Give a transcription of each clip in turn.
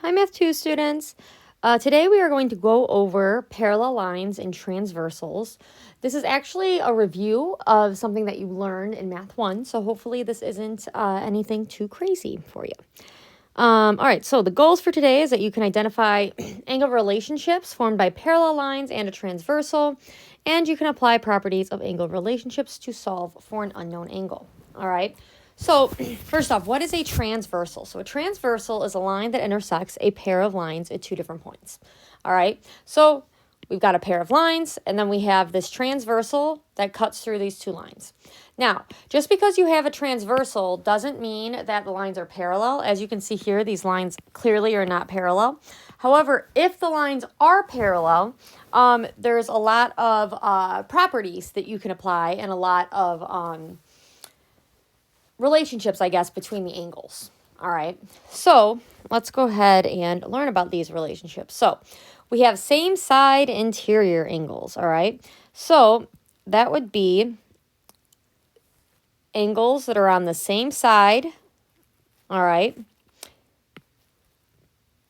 Hi, Math 2 students. Today we are going to go over parallel lines and transversals. This is actually a review of something that you learned in Math 1, so hopefully this isn't anything too crazy for you. All right, so the goals for today is that you can identify angle relationships formed by parallel lines and a transversal, and you can apply properties of angle relationships to solve for an unknown angle. All right. So first off, what is a transversal? So a transversal is a line that intersects a pair of lines at two different points. All right. So we've got a pair of lines, and then we have this transversal that cuts through these two lines. Now, just because you have a transversal doesn't mean that the lines are parallel. As you can see here, these lines clearly are not parallel. However, if the lines are parallel, there's a lot of properties that you can apply and a lot of relationships, I guess, between the angles. All right, so let's go ahead and learn about these relationships. So we have same side interior angles. All right, so that would be angles that are on the same side. All right,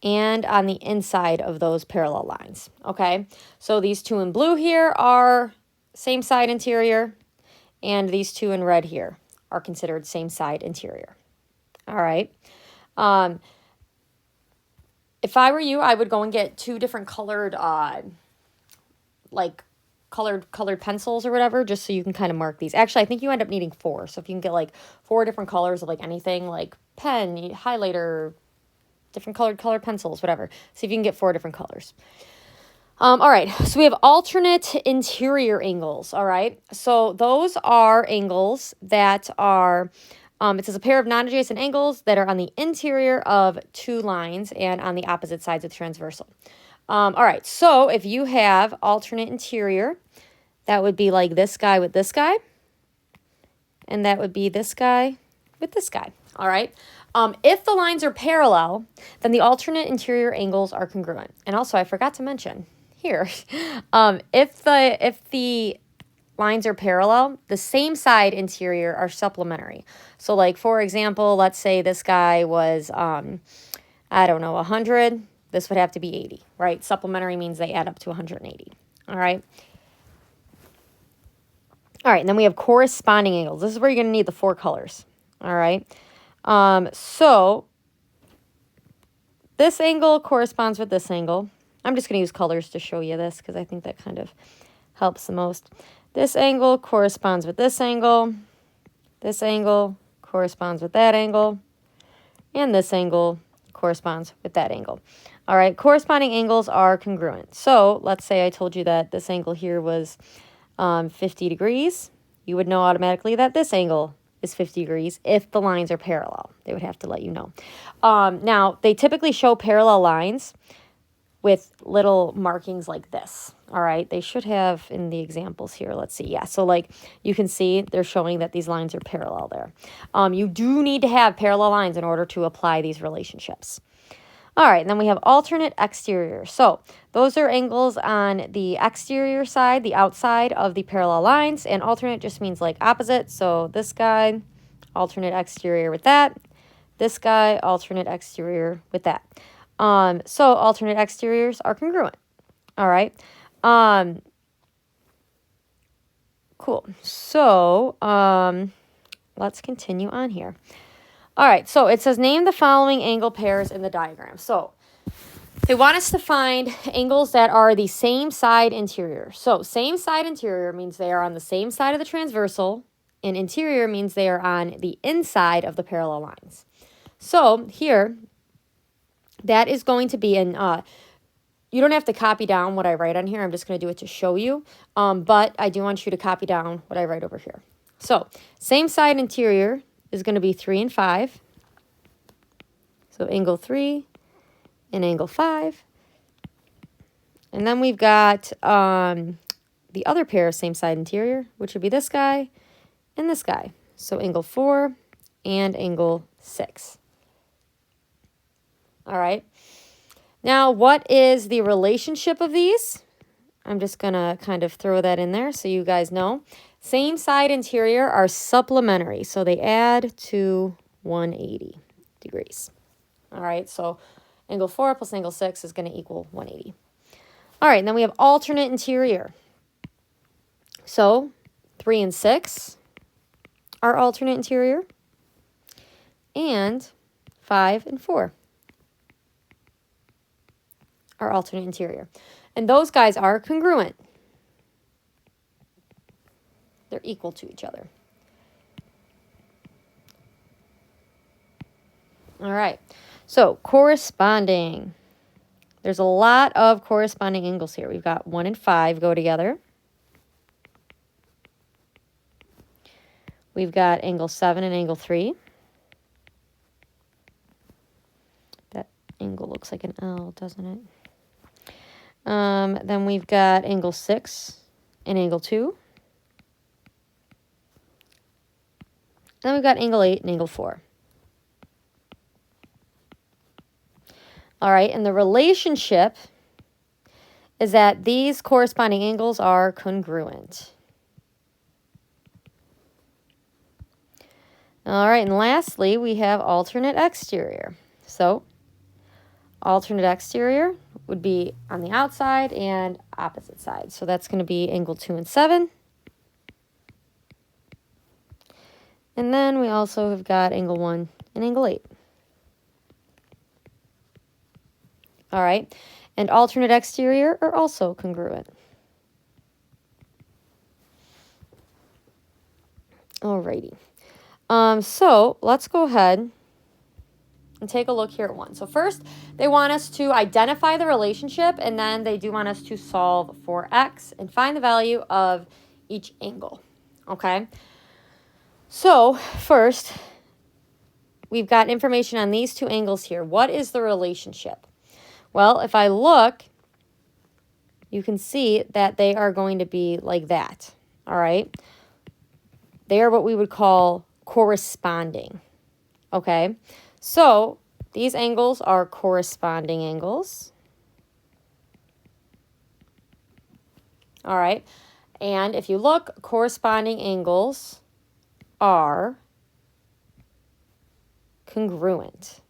and on the inside of those parallel lines. Okay, so these two in blue here are same side interior, and these two in red here are considered same side interior. All right. If I were you, I would go and get two different colored, colored pencils or whatever, just so you can kind of mark these. Actually, I think you end up needing four. So if you can get like four different colors of like anything, like pen, highlighter, different colored pencils, whatever. See if you can get four different colors. All right, so we have alternate interior angles, all right? So those are angles that are, it says a pair of non-adjacent angles that are on the interior of two lines and on the opposite sides of the transversal. All right, so if you have alternate interior, that would be like this guy with this guy, and that would be this guy with this guy, all right? If the lines are parallel, then the alternate interior angles are congruent. And also, I forgot to mention here, if the lines are parallel, the same side interior are supplementary. So like, for example, let's say this guy was, I don't know, 100. This would have to be 80, right? Supplementary means they add up to 180, all right? All right, and then we have corresponding angles. This is where you're going to need the four colors, all right? So this angle corresponds with this angle. I'm just going to use colors to show you this because I think that kind of helps the most. This angle corresponds with this angle. This angle corresponds with that angle. And this angle corresponds with that angle. All right, corresponding angles are congruent. So let's say I told you that this angle here was 50 degrees. You would know automatically that this angle is 50 degrees if the lines are parallel. They would have to let you know. Now, they typically show parallel lines with little markings like this. All right, they should have in the examples here. Let's see. Yeah, so like you can see they're showing that these lines are parallel there. You do need to have parallel lines in order to apply these relationships. All right, and then we have alternate exterior. So those are angles on the exterior side, the outside of the parallel lines, and alternate just means like opposite. So this guy, alternate exterior with that. This guy, alternate exterior with that. So alternate exteriors are congruent. All right. Cool. So let's continue on here. All right, so it says name the following angle pairs in the diagram. So they want us to find angles that are the same side interior. So same side interior means they are on the same side of the transversal, and interior means they are on the inside of the parallel lines. So here, that is going to be an, you don't have to copy down what I write on here. I'm just going to do it to show you, but I do want you to copy down what I write over here. So same side interior is going to be 3 and 5. So angle 3 and angle 5. And then we've got the other pair of same side interior, which would be this guy and this guy. So angle 4 and angle 6. All right. Now, what is the relationship of these? I'm just going to kind of throw that in there so you guys know. Same side interior are supplementary, so they add to 180 degrees. All right, so Angle 4 plus angle 6 is going to equal 180. All right, and then we have alternate interior. So 3 and 6 are alternate interior, and 5 and 4 are alternate interior. And those guys are congruent. They're equal to each other. All right, so corresponding. There's a lot of corresponding angles here. We've got 1 and 5 go together. We've got angle 7 and angle 3. That angle looks like an L, doesn't it? Then we've got angle 6 and angle 2. Then we've got angle 8 and angle 4. All right, and the relationship is that these corresponding angles are congruent. All right, and lastly, we have alternate exterior. So alternate exterior would be on the outside and opposite side. So that's going to be angle 2 and 7. And then we also have got angle 1 and angle 8. All right, and alternate exterior are also congruent. Alrighty. So let's go ahead and take a look here at one. So first, they want us to identify the relationship, and then they do want us to solve for x and find the value of each angle. Okay. So first, we've got information on these two angles here. What is the relationship? Well, if I look, you can see that they are going to be like that. All right. They are what we would call corresponding. Okay. So these angles are corresponding angles. All right. And if you look, corresponding angles are congruent.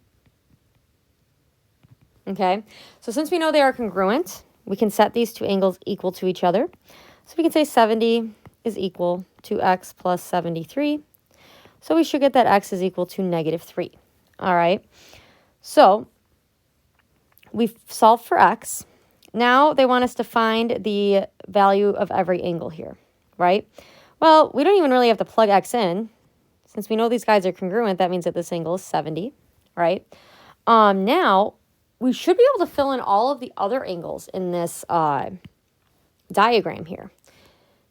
Okay. So since we know they are congruent, we can set these two angles equal to each other. So we can say 70 is equal to x plus 73. So we should get that x is equal to -3. All right. So we've solved for x. Now they want us to find the value of every angle here, right? Well, we don't even really have to plug x in. Since we know these guys are congruent, that means that this angle is 70, right? Now, we should be able to fill in all of the other angles in this diagram here.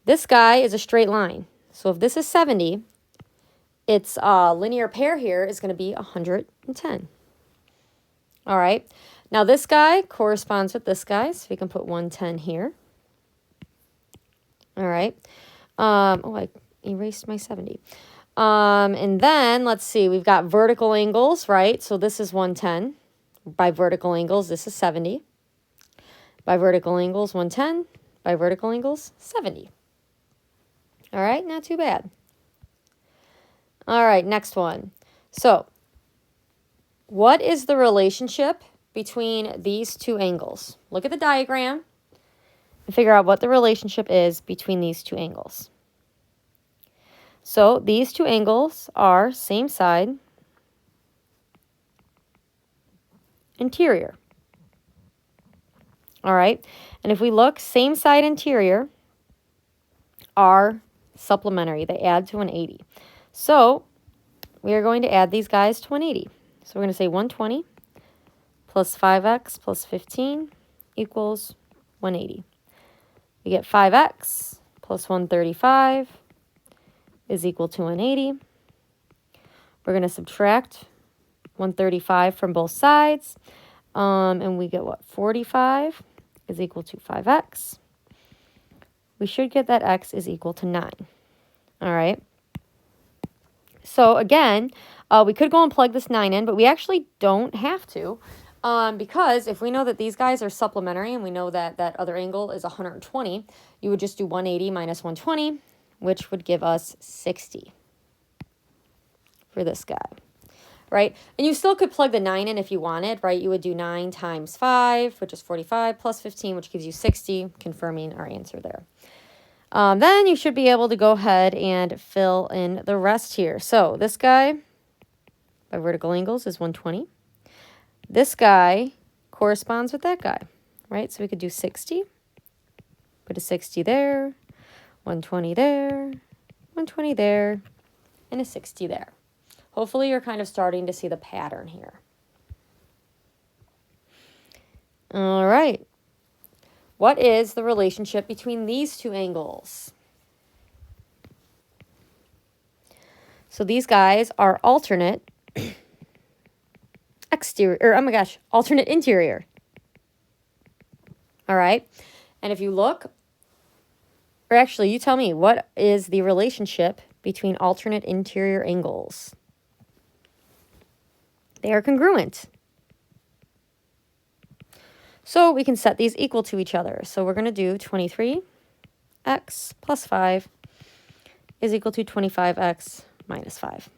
This guy is a straight line. So if this is 70, its linear pair here is going to be 110. All right. Now this guy corresponds with this guy, so we can put 110 here. All right. Oh, I erased my 70. And then let's see, we've got vertical angles, right? So this is 110. By vertical angles, this is 70. By vertical angles, 110. By vertical angles, 70. All right, not too bad. All right, next one. So what is the relationship between these two angles? Look at the diagram and figure out what the relationship is between these two angles. So these two angles are same side, interior. All right, and if we look, same side, interior are supplementary. They add to 180. So we are going to add these guys to 180. So we're going to say 120 plus 5x plus 15 equals 180. We get 5x plus 135 is equal to 180. We're going to subtract 135 from both sides, and we get what? 45 is equal to 5x. We should get that x is equal to 9. All right. So again, we could go and plug this 9 in, but we actually don't have to, because if we know that these guys are supplementary and we know that that other angle is 120, you would just do 180 minus 120, which would give us 60 for this guy. right? And you still could plug the 9 in if you wanted, right? You would do 9 times 5, which is 45, plus 15, which gives you 60, confirming our answer there. Then you should be able to go ahead and fill in the rest here. So this guy, by vertical angles, is 120. This guy corresponds with that guy, right? So we could do 60, put a 60 there, 120 there, 120 there, and a 60 there. Hopefully you're kind of starting to see the pattern here. All right. What is the relationship between these two angles? So these guys are alternate exterior, or oh my gosh, alternate interior. All right. And if you look, or actually you tell me, what is the relationship between alternate interior angles? They are congruent. So we can set these equal to each other. So we're going to do 23x plus 5 is equal to 25x minus 5.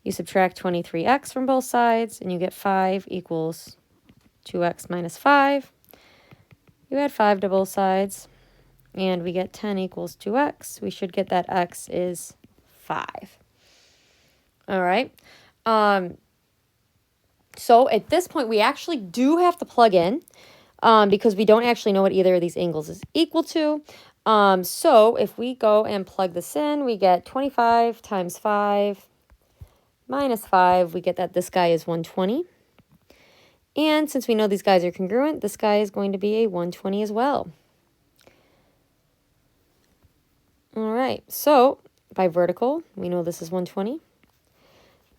You subtract 23x from both sides, and you get 5 equals 2x minus 5. You add 5 to both sides, and we get 10 equals 2x. We should get that x is 5. All right. So at this point, we actually do have to plug in because we don't actually know what either of these angles is equal to. So if we go and plug this in, we get 25 times 5 minus 5. We get that this guy is 120. And since we know these guys are congruent, this guy is going to be a 120 as well. All right, so by vertical, we know this is 120.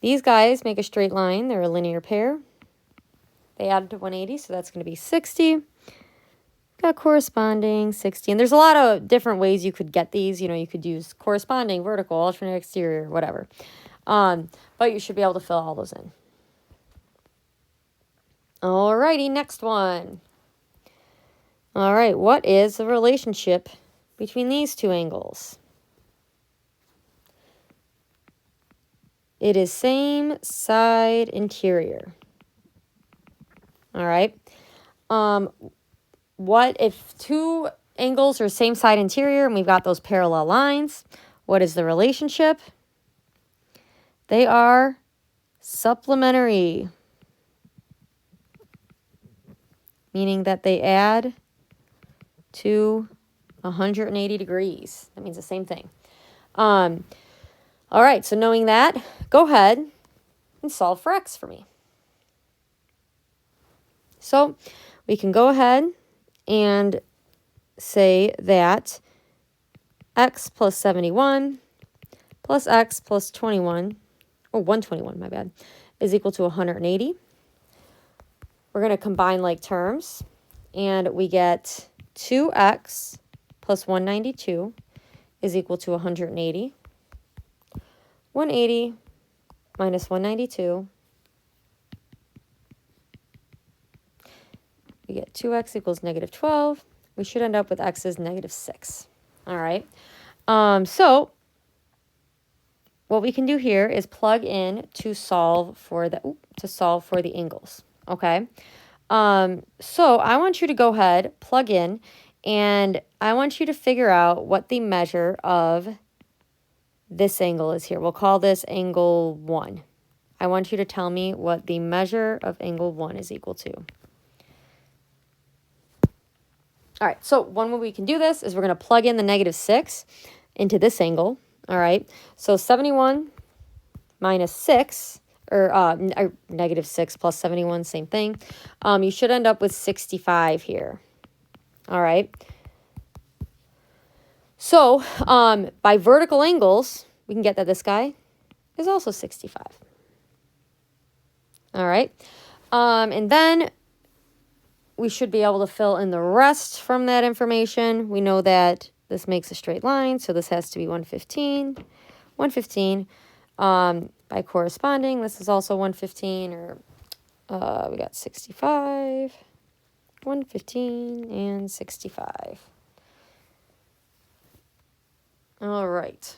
These guys make a straight line. They're a linear pair. They added to 180, so that's going to be 60. Got corresponding 60. And there's a lot of different ways you could get these. You know, you could use corresponding, vertical, alternate exterior, whatever. But you should be able to fill all those in. All righty, next one. All right, what is the relationship between these two angles? It is same side interior. All right. What if two angles are same side interior and we've got those parallel lines? What is the relationship? They are supplementary, meaning that they add to 180 degrees. That means the same thing. All right, so knowing that, go ahead and solve for x for me. So we can go ahead and say that x plus 71 plus x plus 21, or 121, my bad, is equal to 180. We're going to combine like terms, and we get 2x plus 192 is equal to 180. 180 minus 192. We get 2x equals negative 12. We should end up with x is negative 6. All right. So what we can do here is plug in to solve for the angles. Okay. So I want you to go ahead, plug in, and I want you to figure out what the measure of this angle is here. We'll call this angle 1. I want you to tell me what the measure of angle 1 is equal to. All right, so one way we can do this is we're going to plug in the negative 6 into this angle. All right, so 71 minus 6, or negative 6 plus 71, same thing. You should end up with 65 here. All right. So by vertical angles, we can get that this guy is also 65. All right. And then we should be able to fill in the rest from that information. We know that this makes a straight line, so this has to be 115. 115. By corresponding, this is also 115, or we got 65, 115, and 65. All right.